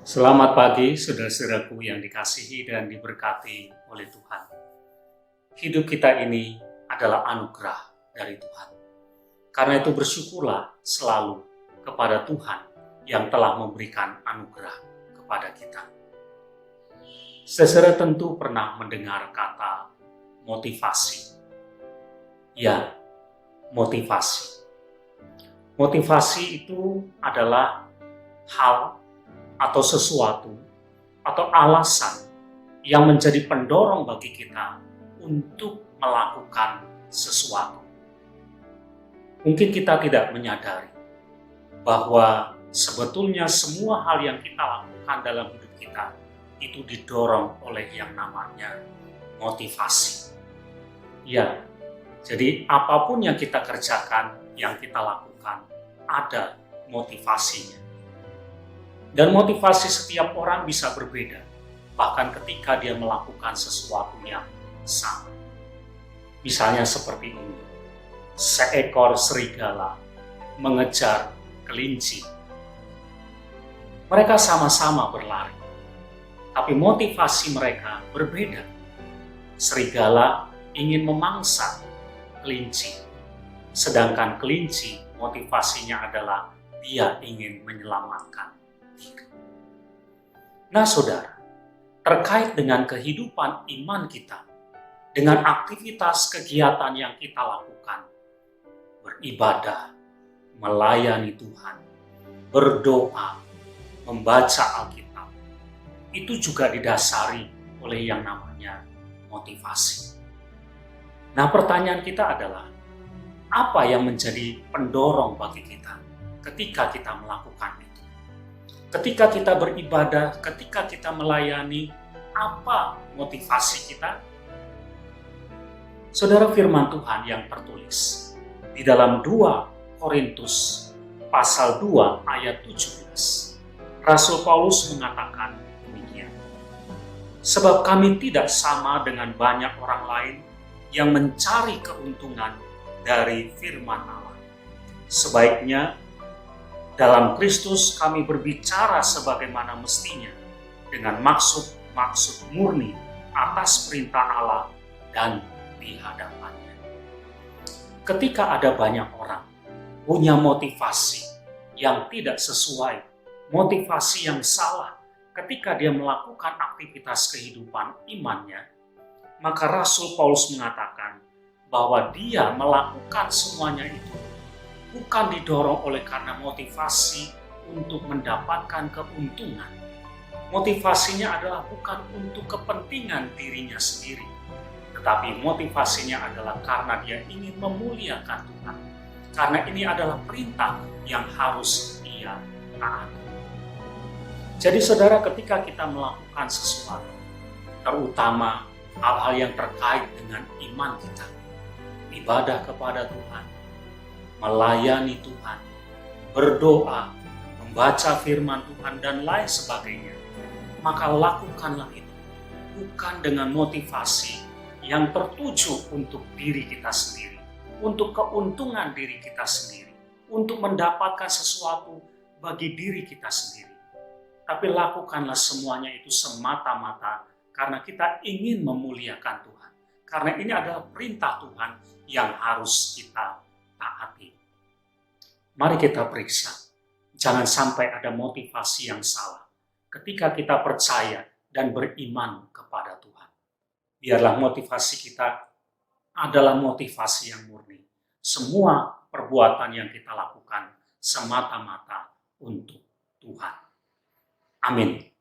Selamat pagi, saudara-saudaraku yang dikasihi dan diberkati oleh Tuhan. Hidup kita ini adalah anugerah dari Tuhan. Karena itu bersyukurlah selalu kepada Tuhan yang telah memberikan anugerah kepada kita. Saudara tentu pernah mendengar kata motivasi. Ya, motivasi. Motivasi itu adalah hal atau sesuatu atau alasan yang menjadi pendorong bagi kita untuk melakukan sesuatu. Mungkin kita tidak menyadari bahwa sebetulnya semua hal yang kita lakukan dalam hidup kita itu didorong oleh yang namanya motivasi. Ya, jadi apapun yang kita kerjakan, yang kita lakukan, ada motivasinya. Dan motivasi setiap orang bisa berbeda, bahkan ketika dia melakukan sesuatu yang sama. Misalnya seperti ini, seekor serigala mengejar kelinci. Mereka sama-sama berlari, tapi motivasi mereka berbeda. Serigala ingin memangsa kelinci, sedangkan kelinci motivasinya adalah dia ingin menyelamatkan diri. Nah, saudara, terkait dengan kehidupan iman kita, dengan aktivitas kegiatan yang kita lakukan, beribadah, melayani Tuhan, berdoa, membaca Alkitab, itu juga didasari oleh yang namanya motivasi. Nah, pertanyaan kita adalah, apa yang menjadi pendorong bagi kita ketika kita melakukan itu? Ketika kita beribadah, ketika kita melayani, apa motivasi kita? Saudara, firman Tuhan yang tertulis di dalam 2 Korintus pasal 2 ayat 17. Rasul Paulus mengatakan demikian. Sebab kami tidak sama dengan banyak orang lain yang mencari keuntungan dari firman Allah. Sebaiknya dalam Kristus kami berbicara sebagaimana mestinya, dengan maksud murni atas perintah Allah dan di hadapannya. Ketika ada banyak orang punya motivasi yang tidak sesuai, motivasi yang salah ketika dia melakukan aktivitas kehidupan imannya, maka Rasul Paulus mengatakan bahwa dia melakukan semuanya itu bukan didorong oleh karena motivasi untuk mendapatkan keuntungan. Motivasinya adalah bukan untuk kepentingan dirinya sendiri, tetapi motivasinya adalah karena dia ingin memuliakan Tuhan. Karena ini adalah perintah yang harus ia taati. Jadi saudara, ketika kita melakukan sesuatu, terutama hal-hal yang terkait dengan iman kita, ibadah kepada Tuhan, melayani Tuhan, berdoa, membaca firman Tuhan, dan lain sebagainya, maka lakukanlah itu bukan dengan motivasi yang tertuju untuk diri kita sendiri, untuk keuntungan diri kita sendiri, untuk mendapatkan sesuatu bagi diri kita sendiri. Tapi lakukanlah semuanya itu semata-mata karena kita ingin memuliakan Tuhan. Karena ini adalah perintah Tuhan yang harus kita taati. Mari kita periksa, jangan sampai ada motivasi yang salah ketika kita percaya dan beriman kepada Tuhan. Biarlah motivasi kita adalah motivasi yang murni. Semua perbuatan yang kita lakukan semata-mata untuk Tuhan. Amin.